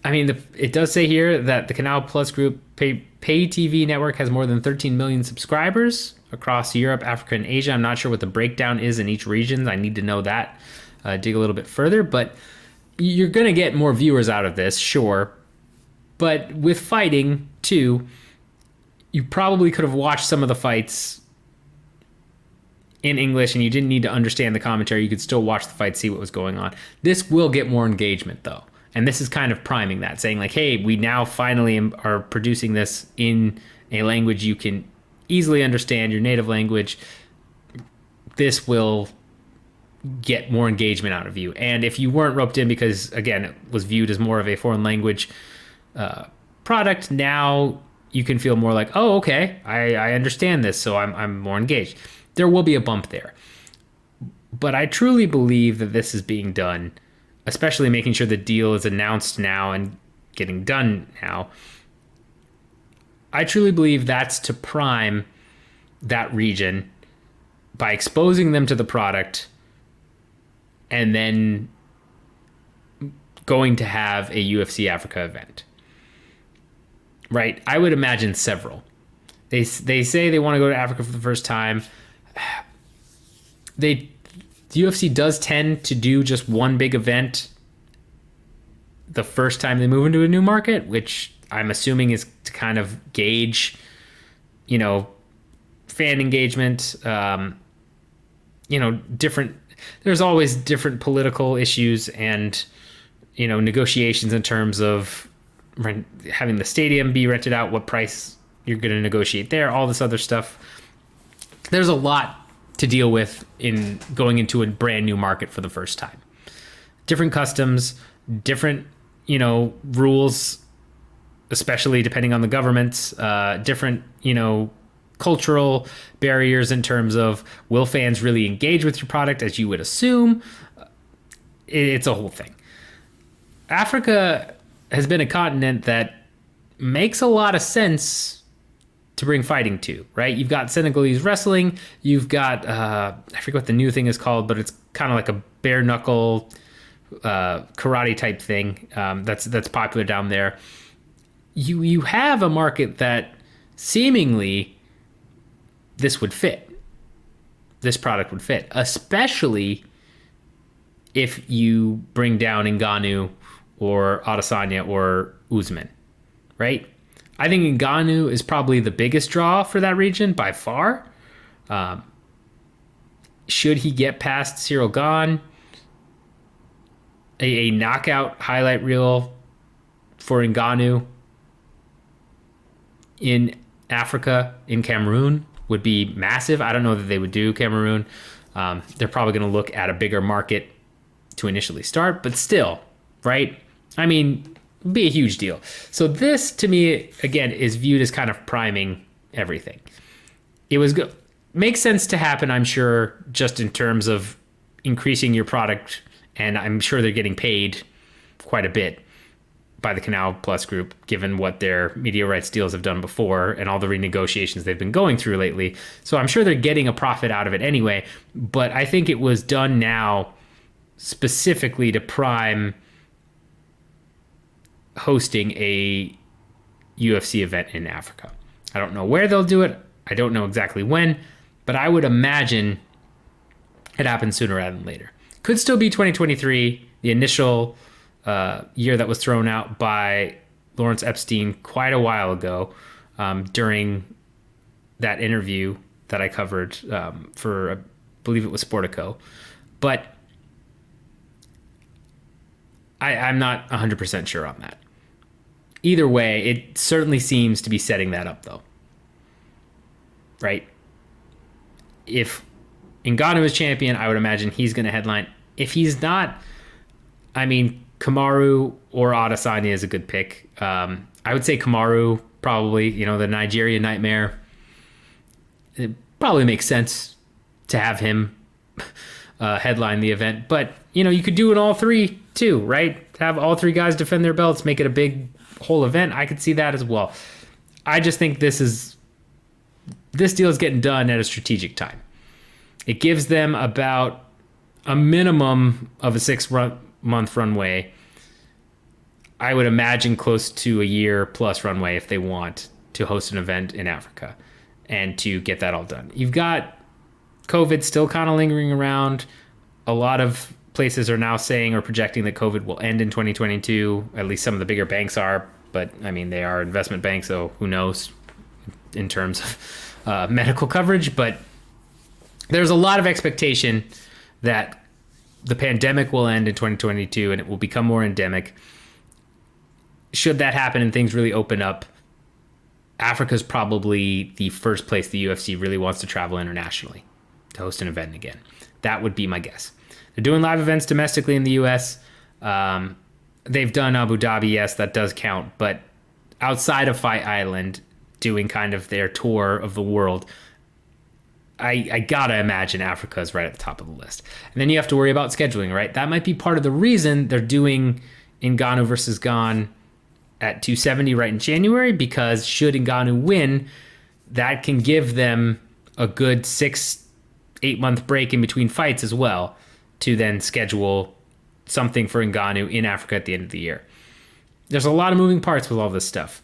It does say here that the Canal Plus Group pay TV network has more than 13 million subscribers across Europe, Africa, and Asia. I'm not sure what the breakdown is in each region. I need to know that. Dig a little bit further, but you're going to get more viewers out of this, sure. But with fighting, too, you probably could have watched some of the fights in English and you didn't need to understand the commentary. You could still watch the fight, see what was going on. This will get more engagement, though. And this is kind of priming that, saying like, hey, we now finally are producing this in a language you can easily understand, your native language. This will get more engagement out of you. And if you weren't roped in because, again, it was viewed as more of a foreign language product, now you can feel more like, oh, okay, I understand this, so I'm more engaged. There will be a bump there. But I truly believe that this is being done, especially making sure the deal is announced now and getting done now. I truly believe that's to prime that region by exposing them to the product and then going to have a UFC Africa event. Right? I would imagine several. They say they want to go to Africa for the first time. The UFC does tend to do just one big event the first time they move into a new market, which I'm assuming is to kind of gauge, fan engagement, different. There's always different political issues and, negotiations in terms of having the stadium be rented out, what price you're going to negotiate there, all this other stuff. There's a lot to deal with in going into a brand new market for the first time. Different customs, different, rules, especially depending on the governments, different, cultural barriers in terms of, will fans really engage with your product as you would assume? It's a whole thing. Africa has been a continent that makes a lot of sense to bring fighting to, right? You've got Senegalese wrestling. You've got, I forget what the new thing is called, but it's kind of like a bare knuckle karate type thing that's popular down there. You have a market that seemingly this would fit. This product would fit, especially if you bring down Ngannou or Adesanya or Usman, right? I think Ngannou is probably the biggest draw for that region by far. Should he get past Cyril Gane, a knockout highlight reel for Ngannou in Africa, in Cameroon, would be massive. I don't know that they would do Cameroon. They're probably going to look at a bigger market to initially start, but still, right? I mean, be a huge deal. So this, to me, again, is viewed as kind of priming everything. It was good. Makes sense to happen, I'm sure, just in terms of increasing your product, and I'm sure they're getting paid quite a bit by the Canal Plus group, given what their media rights deals have done before and all the renegotiations they've been going through lately. So I'm sure they're getting a profit out of it anyway, but I think it was done now specifically to prime hosting a UFC event in Africa. I don't know where they'll do it. I don't know exactly when, but I would imagine it happens sooner rather than later. Could still be 2023, the initial year that was thrown out by Lawrence Epstein quite a while ago during that interview that I covered for, I believe it was Sportico. But I'm not 100% sure on that. Either way, it certainly seems to be setting that up, though. Right? If Ngannou is champion, I would imagine he's going to headline. If he's not, I mean, Kamaru or Adesanya is a good pick. I would say Kamaru, probably, the Nigerian Nightmare. It probably makes sense to have him headline the event. But, you could do it all three, too, right? Have all three guys defend their belts, make it a big whole event. I could see that as well. I just think this deal is getting done at a strategic time. It gives them about a minimum of a 6-month runway. I would imagine close to a year plus runway if they want to host an event in Africa and to get that all done. You've got COVID still kind of lingering around. A lot of places are now saying or projecting that COVID will end in 2022. At least some of the bigger banks are, but I mean, they are investment banks, so who knows in terms of medical coverage. But there's a lot of expectation that the pandemic will end in 2022 and it will become more endemic. Should that happen and things really open up, Africa's probably the first place the UFC really wants to travel internationally to host an event again. That would be my guess. They're doing live events domestically in the U.S. They've done Abu Dhabi, yes, that does count. But outside of Fight Island, doing kind of their tour of the world, I gotta imagine Africa is right at the top of the list. And then you have to worry about scheduling, right? That might be part of the reason they're doing Ngannou versus Gane at 270 right in January, because should Ngannou win, that can give them a good 6-8 month break in between fights as well, to then schedule something for Ngannou in Africa at the end of the year. There's a lot of moving parts with all this stuff.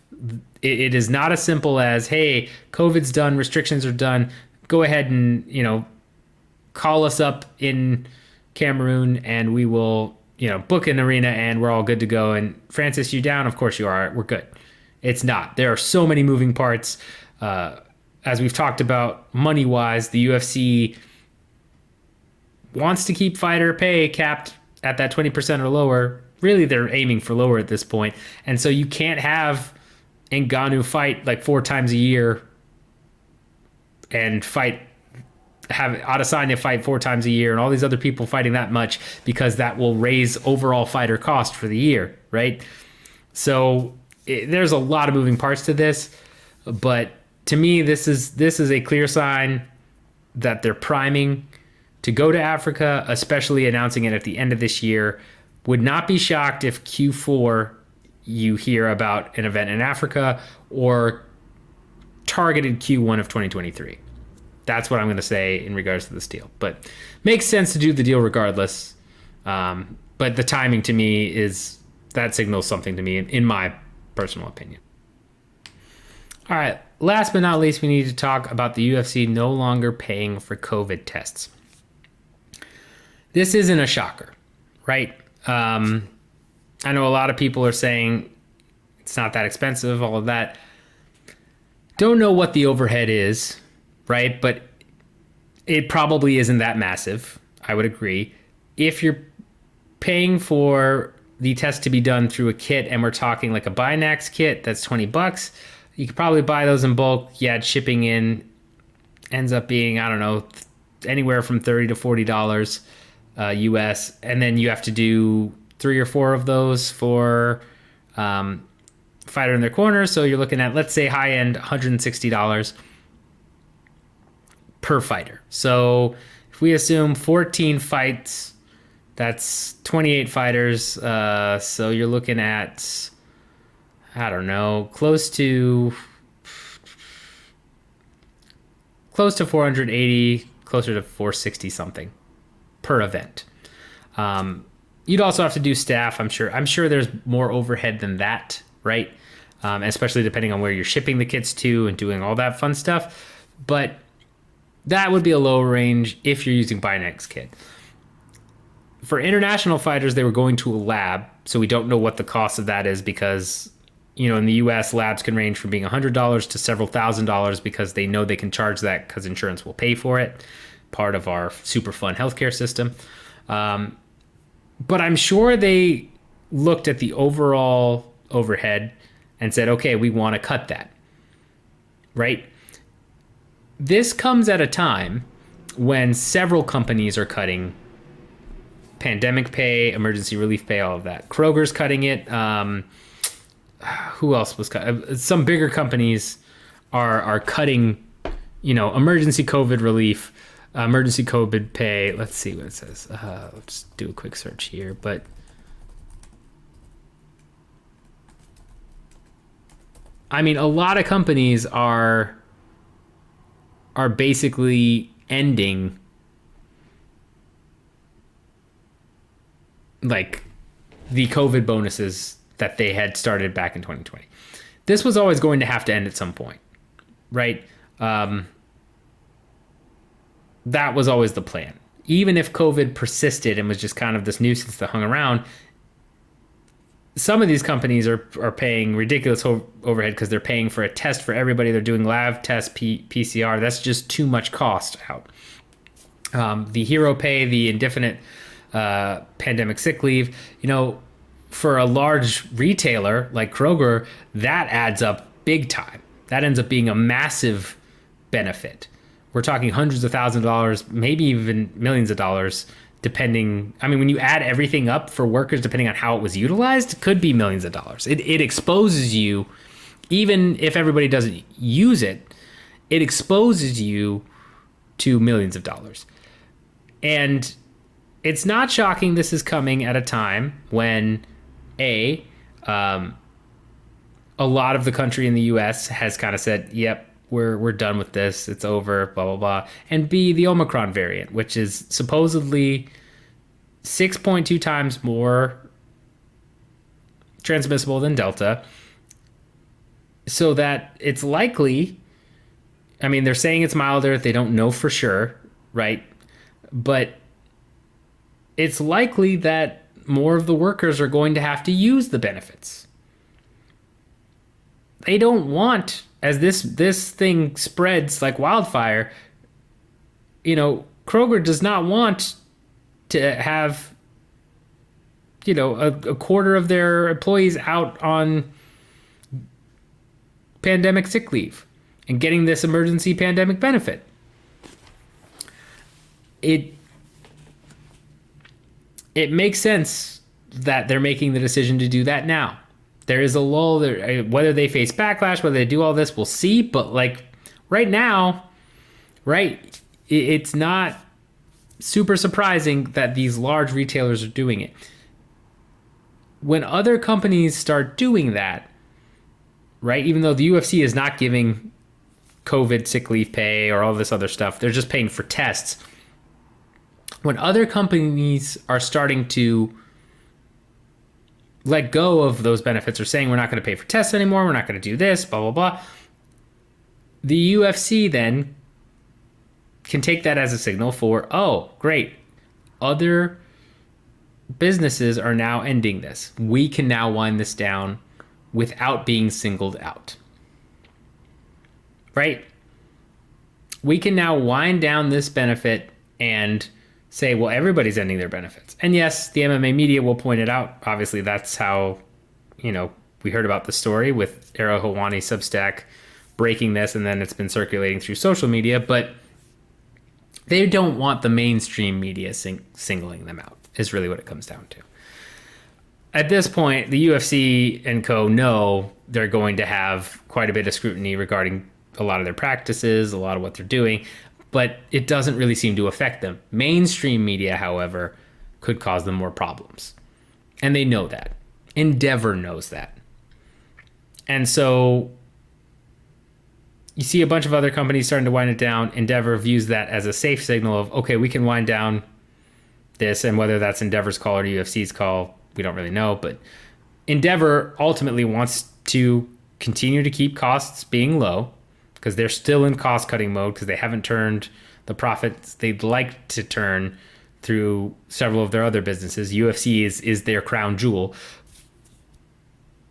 It is not as simple as, hey, COVID's done, restrictions are done, go ahead and, call us up in Cameroon and we will, book an arena and we're all good to go. And Francis, you down? Of course you are. We're good. It's not. There are so many moving parts. As we've talked about, money-wise, the UFC wants to keep fighter pay capped at that 20% or lower. Really, they're aiming for lower at this point. And so you can't have Ngannou fight like 4 times a year and have Adesanya fight 4 times a year and all these other people fighting that much, because that will raise overall fighter cost for the year, right? So there's a lot of moving parts to this, but to me, this is a clear sign that they're priming to go to Africa, especially announcing it at the end of this year. Would not be shocked if Q4 you hear about an event in Africa, or targeted Q1 of 2023. That's what I'm going to say in regards to this deal. But makes sense to do the deal regardless. But the timing to me that signals something to me in my personal opinion. All right. Last but not least, we need to talk about the UFC no longer paying for COVID tests. This isn't a shocker, right? I know a lot of people are saying it's not that expensive, all of that. Don't know what the overhead is, right? But it probably isn't that massive. I would agree. If you're paying for the test to be done through a kit, and we're talking like a Binax kit, that's $20. You could probably buy those in bulk. Yeah, shipping in ends up being, I don't know, anywhere from $30 to $40 US. And then you have to do 3 or 4 of those for fighter in their corner. So you're looking at, let's say, high end, $160 per fighter. So if we assume 14 fights, that's 28 fighters. So you're looking at, I don't know, close to 480, closer to 460 something per event. You'd also have to do staff. I'm sure there's more overhead than that, right? Especially depending on where you're shipping the kits to and doing all that fun stuff. But that would be a lower range if you're using Binax kit. For international fighters, they were going to a lab, so we don't know what the cost of that is, because in the US, labs can range from being $100 to several $1,000, because they know they can charge that because insurance will pay for it, part of our super fun healthcare system. But I'm sure they looked at the overall overhead and said, okay, we want to cut that, right? This comes at a time when several companies are cutting pandemic pay, emergency relief pay, all of that. Kroger's cutting it. Who else was cutting? Some bigger companies are cutting, emergency COVID relief, emergency COVID pay. Let's see what it says. Let's do a quick search here. But I mean, a lot of companies are basically ending like the COVID bonuses that they had started back in 2020. This was always going to have to end at some point, right? That was always the plan. Even if COVID persisted and was just kind of this nuisance that hung around, some of these companies are paying ridiculous overhead because they're paying for a test for everybody. They're doing lab tests, PCR. That's just too much cost out. The hero pay, the indefinite pandemic sick leave, for a large retailer like Kroger, that adds up big time. That ends up being a massive benefit. We're talking hundreds of thousands of dollars, maybe even millions of dollars depending, I mean, when you add everything up for workers, depending on how it was utilized, it could be millions of dollars. It exposes you, even if everybody doesn't use it, it exposes you to millions of dollars. And it's not shocking this is coming at a time when a lot of the country in the US has kind of said, yep, we're done with this, it's over, blah, blah, blah. And B, the Omicron variant, which is supposedly 6.2 times more transmissible than Delta. So that it's likely, I mean, they're saying it's milder, they don't know for sure, right? But it's likely that more of the workers are going to have to use the benefits. They don't want, as this thing spreads like wildfire, Kroger does not want to have, a quarter of their employees out on pandemic sick leave and getting this emergency pandemic benefit. It makes sense that they're making the decision to do that now. There is a lull there. Whether they face backlash, whether they do all this, we'll see. But like right now, right, it's not super surprising that these large retailers are doing it. When other companies start doing that, right, even though the UFC is not giving COVID sick leave pay or all this other stuff, they're just paying for tests. When other companies are starting to let go of those benefits or saying we're not going to pay for tests anymore, we're not going to do this, blah, blah, blah, the UFC then can take that as a signal for, oh, great, other businesses are now ending this. We can now wind this down without being singled out. Right? We can now wind down this benefit and say, well, everybody's ending their benefits. And yes, the MMA media will point it out. Obviously, that's how, we heard about the story with Arrow Hawani Substack breaking this, and then it's been circulating through social media. But they don't want the mainstream media singling them out, is really what it comes down to. At this point, the UFC and co. know they're going to have quite a bit of scrutiny regarding a lot of their practices, a lot of what they're doing, but it doesn't really seem to affect them. Mainstream media, however, could cause them more problems. And they know that. Endeavor knows that. And so you see a bunch of other companies starting to wind it down. Endeavor views that as a safe signal of, okay, we can wind down this, and whether that's Endeavor's call or UFC's call, we don't really know. But Endeavor ultimately wants to continue to keep costs being low, because they're still in cost-cutting mode, because they haven't turned the profits they'd like to turn through several of their other businesses. UFC is their crown jewel.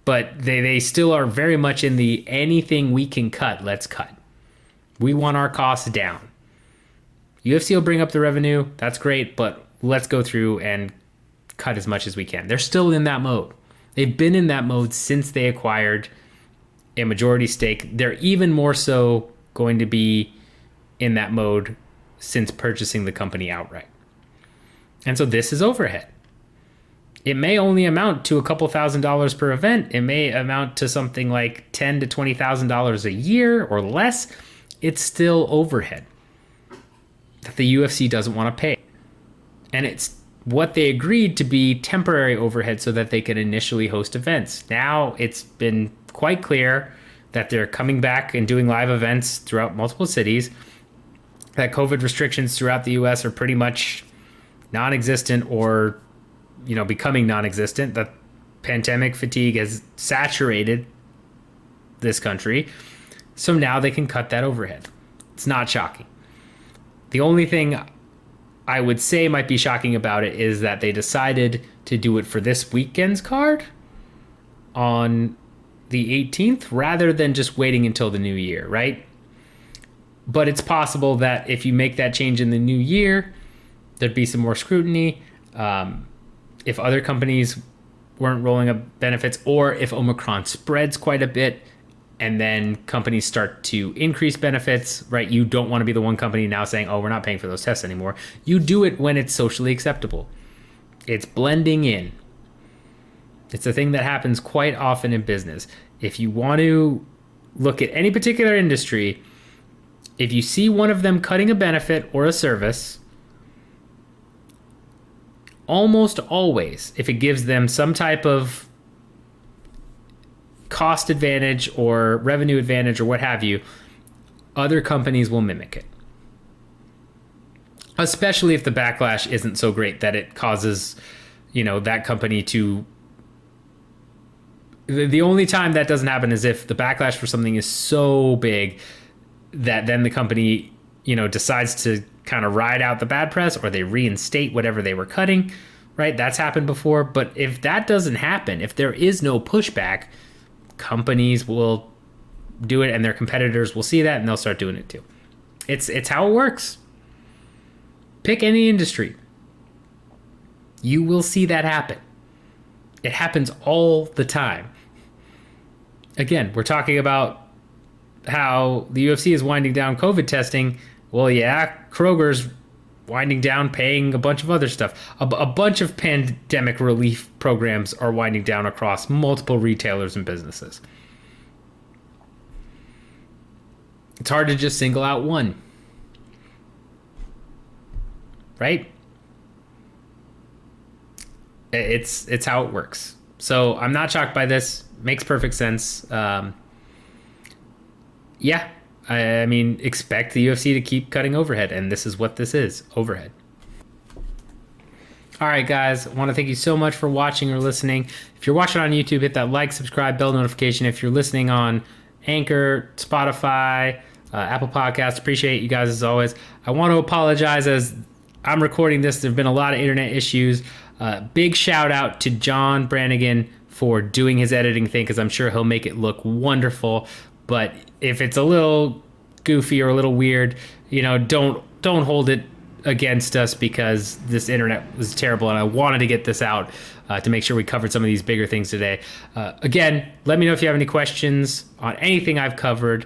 But they still are very much in the anything we can cut, let's cut. We want our costs down. UFC will bring up the revenue, that's great, but let's go through and cut as much as we can. They're still in that mode. They've been in that mode since they acquired a majority stake. They're even more so going to be in that mode since purchasing the company outright. And so this is overhead. It may only amount to a couple $1,000s per event. It may amount to something like $10,000 to $20,000 a year or less. It's still overhead that the UFC doesn't want to pay. And it's what they agreed to be temporary overhead so that they could initially host events. Now it's been quite clear that they're coming back and doing live events throughout multiple cities, that COVID restrictions throughout the US are pretty much non-existent or, becoming non-existent, that pandemic fatigue has saturated this country. So now they can cut that overhead. It's not shocking. The only thing I would say might be shocking about it is that they decided to do it for this weekend's card on the 18th rather than just waiting until the new year, right? But it's possible that if you make that change in the new year, there'd be some more scrutiny. If other companies weren't rolling up benefits, or if Omicron spreads quite a bit, and then companies start to increase benefits, right? You don't want to be the one company now saying, oh, we're not paying for those tests anymore. You do it when it's socially acceptable. It's blending in. It's a thing that happens quite often in business. If you want to look at any particular industry, if you see one of them cutting a benefit or a service, almost always, if it gives them some type of cost advantage or revenue advantage or what have you, other companies will mimic it. Especially if the backlash isn't so great that it causes, that company to... The only time that doesn't happen is if the backlash for something is so big that then the company, decides to kind of ride out the bad press, or they reinstate whatever they were cutting, right? That's happened before. But if that doesn't happen, if there is no pushback, companies will do it and their competitors will see that and they'll start doing it too. It's how it works. Pick any industry. You will see that happen. It happens all the time. Again, we're talking about how the UFC is winding down COVID testing. Well, yeah, Kroger's winding down, paying a bunch of other stuff. A bunch of pandemic relief programs are winding down across multiple retailers and businesses. It's hard to just single out one, right? It's how it works. So I'm not shocked by this. Makes perfect sense. Yeah, I mean, expect the UFC to keep cutting overhead, and this is what this is, overhead. All right, guys, I want to thank you so much for watching or listening. If you're watching on YouTube, hit that like, subscribe, bell notification. If you're listening on Anchor, Spotify, Apple Podcasts, appreciate you guys as always. I want to apologize as I'm recording this. There have been a lot of internet issues. Big shout out to John Brannigan for doing his editing thing, because I'm sure he'll make it look wonderful. But if it's a little goofy or a little weird, don't hold it against us, because this internet was terrible and I wanted to get this out to make sure we covered some of these bigger things today. Again, let me know if you have any questions on anything I've covered.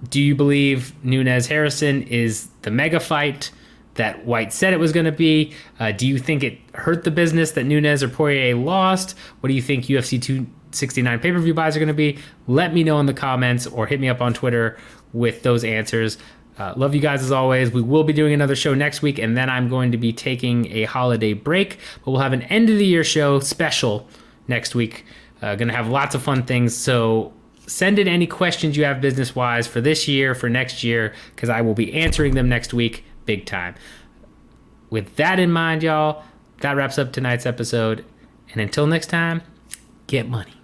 Do you believe Nunes Harrison is the mega fight that White said it was going to be? Do you think it hurt the business that Nunes or Poirier lost? What do you think UFC 269 pay-per-view buys are going to be? Let me know in the comments or hit me up on Twitter with those answers. Love you guys as always. We will be doing another show next week, and then I'm going to be taking a holiday break, but we'll have an end of the year show special next week. Going to have lots of fun things. So send in any questions you have business-wise for this year, for next year, because I will be answering them next week big time. With that in mind, y'all, that wraps up tonight's episode. And until next time, get money.